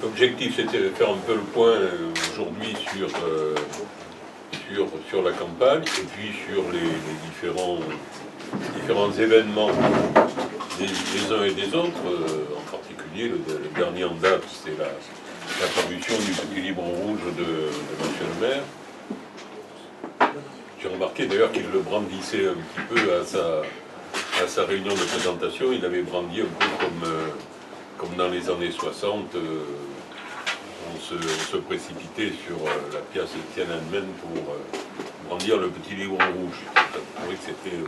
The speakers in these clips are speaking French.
L'objectif, c'était de faire un peu le point aujourd'hui sur la campagne et puis sur les différents événements des uns et des autres. En particulier, le dernier en date, c'est la parution du petit livre rouge de monsieur le maire. J'ai remarqué d'ailleurs qu'il le brandissait un petit peu à sa réunion de présentation. Il avait brandi un peu comme dans les années 60. On se précipitait sur la pièce de Tiananmen pour brandir le petit livre rouge. Je trouvais que c'était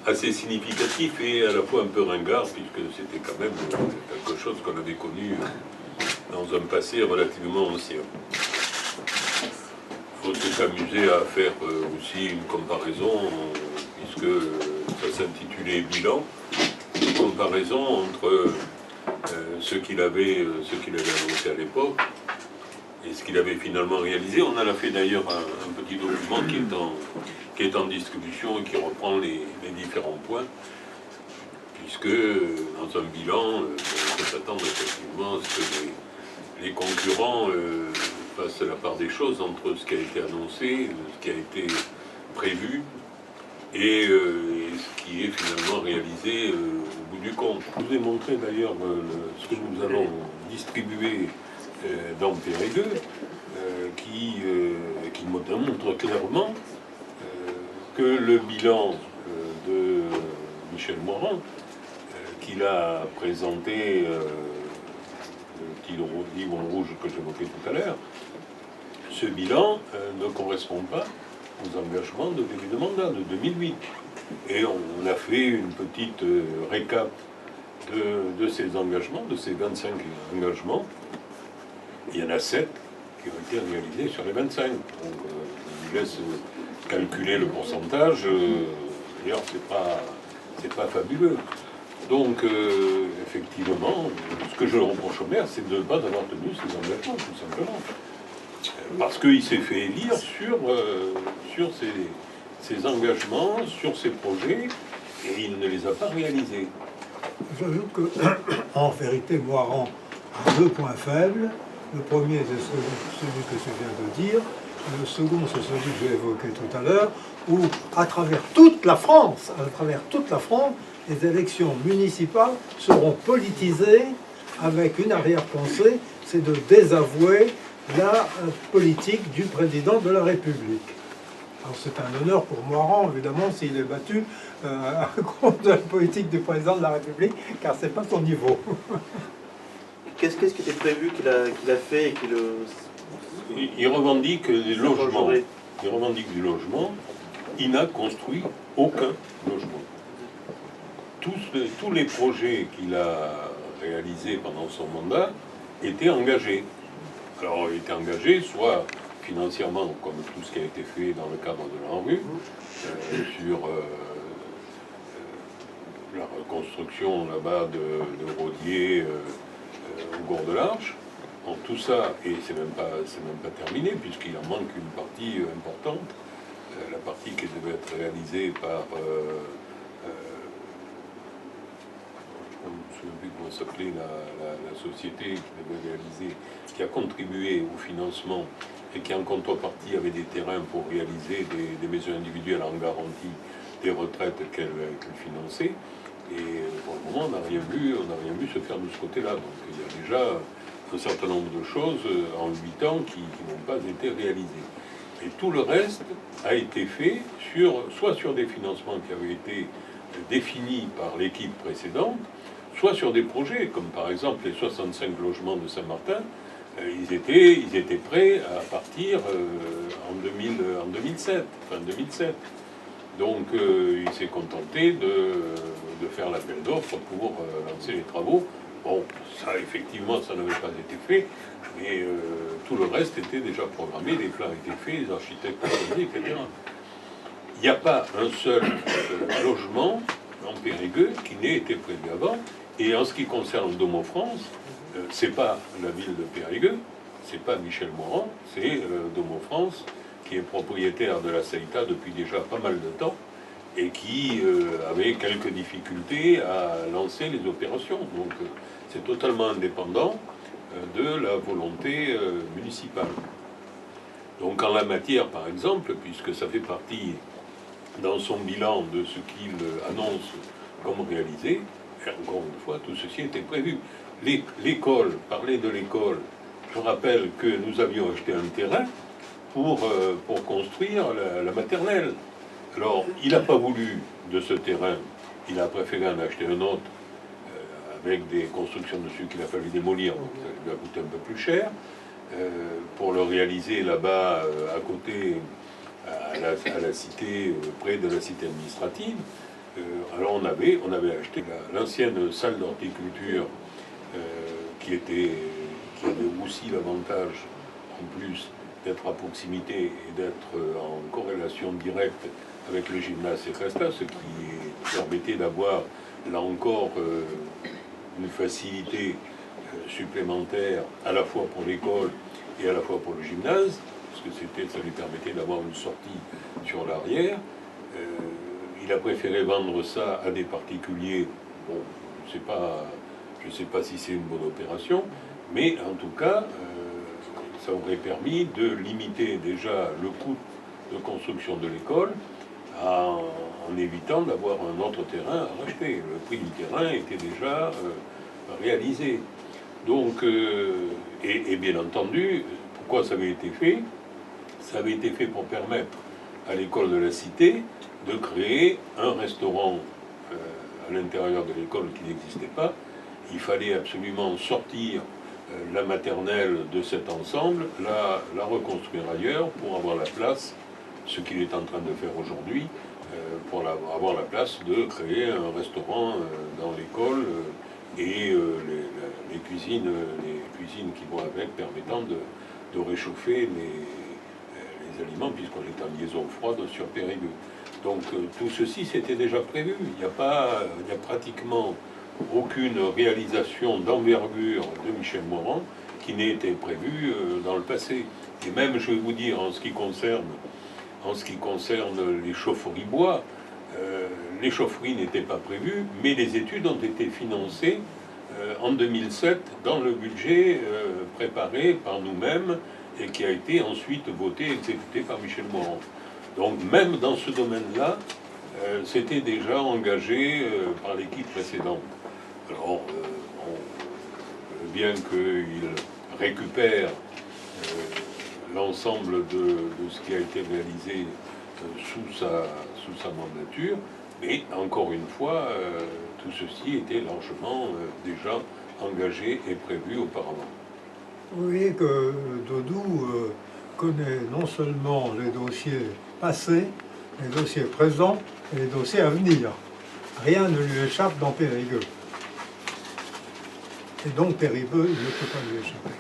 assez significatif et à la fois un peu ringard, puisque c'était quand même quelque chose qu'on avait connu dans un passé relativement ancien. Il faut s'amuser à faire aussi une comparaison, puisque ça s'intitulait Bilan, une comparaison entre ce qu'il avait annoncé à l'époque et ce qu'il avait finalement réalisé. On en a fait d'ailleurs un petit document qui est en distribution et qui reprend les différents points, puisque dans un bilan, on peut s'attendre effectivement à ce que les concurrents fassent la part des choses entre ce qui a été annoncé, ce qui a été prévu, et ce qui est finalement réalisé au bout du compte. Je vous ai montré d'ailleurs ce que nous allons distribuer dans Périgueux, qui montre clairement que le bilan de Michel Morin, qu'il a présenté, le petit livre rouge que j'évoquais tout à l'heure, ce bilan ne correspond pas aux engagements de début de mandat de 2008. Et on a fait une petite récap de ces engagements, de ces 25 engagements. Il y en a 7 qui ont été réalisés sur les 25. Donc, je vous laisse calculer le pourcentage. D'ailleurs, c'est pas fabuleux. Donc, effectivement, ce que je reproche au maire, c'est de ne pas avoir tenu ces engagements, tout simplement. Parce qu'il s'est fait élire sur ses engagements, sur ses projets, et il ne les a pas réalisés. J'ajoute que, en vérité, Moiran a 2 points faibles. Le premier, c'est celui que je viens de dire. Le second, c'est celui que j'ai évoqué tout à l'heure, où, à travers toute la France, les élections municipales seront politisées avec une arrière-pensée, c'est de désavouer la politique du président de la République. Alors c'est un honneur pour Moiran, évidemment, s'il est battu contre la politique du président de la République, car c'est pas son niveau. Qu'est-ce qui était prévu qu'il a fait et qu'il... Il revendique des logements. Il revendique du logement. Il n'a construit aucun logement. Tous les projets qu'il a réalisés pendant son mandat étaient engagés. Alors, il était engagé soit financièrement, comme tout ce qui a été fait dans le cadre de l'ANRU, sur la reconstruction là-bas de Rodier au bord de l'Arche. Donc tout ça, et c'est même pas terminé, puisqu'il en manque une partie importante, la partie qui devait être réalisée par je ne me souviens plus comment s'appelait la société qui devait réaliser, qui a contribué au financement et qui en contrepartie avait des terrains pour réaliser des maisons individuelles en garantie des retraites qu'elle finançait. Et pour le moment, on n'a rien vu se faire de ce côté-là. Donc il y a déjà un certain nombre de choses en 8 ans qui n'ont pas été réalisées. Et tout le reste a été fait soit sur des financements qui avaient été définis par l'équipe précédente, soit sur des projets, comme par exemple les 65 logements de Saint-Martin. Ils étaient prêts à partir en 2007, fin 2007. Donc il s'est contenté de faire l'appel d'offres pour lancer les travaux. Bon, ça effectivement, ça n'avait pas été fait, mais tout le reste était déjà programmé, les plans étaient faits, les architectes étaient, etc. Il n'y a pas un seul logement en Périgueux qui n'ait été prévu avant. Et en ce qui concerne Domo France, c'est pas la ville de Périgueux, c'est pas Michel Morin, c'est Domo France qui est propriétaire de la Ceita depuis déjà pas mal de temps et qui avait quelques difficultés à lancer les opérations. Donc c'est totalement indépendant de la volonté municipale. Donc en la matière, par exemple, puisque ça fait partie dans son bilan de ce qu'il annonce comme réalisé, encore une fois, tout ceci était prévu. L'école, parler de l'école, je rappelle que nous avions acheté un terrain pour construire la maternelle. Alors, il n'a pas voulu de ce terrain, il a préféré en acheter un autre, avec des constructions dessus qu'il a fallu démolir, donc ça lui a coûté un peu plus cher, pour le réaliser là-bas, à côté, à la cité, près de la cité administrative. Alors on avait acheté l'ancienne salle d'horticulture, qui avait aussi l'avantage, en plus, d'être à proximité et d'être en corrélation directe avec le gymnase Secresta, ce qui permettait d'avoir, là encore, une facilité supplémentaire à la fois pour l'école et à la fois pour le gymnase, parce que ça lui permettait d'avoir une sortie sur l'arrière. Il a préféré vendre ça à des particuliers. Bon, je ne sais pas si c'est une bonne opération, mais en tout cas, ça aurait permis de limiter déjà le coût de construction de l'école en évitant d'avoir un autre terrain à racheter. Le prix du terrain était déjà réalisé. Donc, et bien entendu, pourquoi ça avait été fait? Ça avait été fait pour permettre à l'école de la Cité de créer un restaurant à l'intérieur de l'école qui n'existait pas. Il fallait absolument sortir la maternelle de cet ensemble, la reconstruire ailleurs pour avoir la place, ce qu'il est en train de faire aujourd'hui, pour avoir la place de créer un restaurant dans l'école et les cuisines qui vont avec, permettant de réchauffer les aliments, puisqu'on est en liaison froide sur Périgueux. Donc tout ceci, c'était déjà prévu. Il n'y a pratiquement aucune réalisation d'envergure de Michel Morand qui n'ait été prévue dans le passé. Et même, je vais vous dire, en ce qui concerne les chaufferies bois, les chaufferies n'étaient pas prévues, mais les études ont été financées en 2007 dans le budget préparé par nous-mêmes et qui a été ensuite voté et exécuté par Michel Morand. Donc même dans ce domaine-là, c'était déjà engagé par l'équipe précédente. Alors, bien qu'il récupère l'ensemble de ce qui a été réalisé sous sa mandature, mais encore une fois, tout ceci était largement déjà engagé et prévu auparavant. Vous voyez que Dodou connaît non seulement les dossiers passés, les dossiers présents et les dossiers à venir. Rien ne lui échappe dans Périgueux. Et donc Périgueux ne peut pas lui échapper.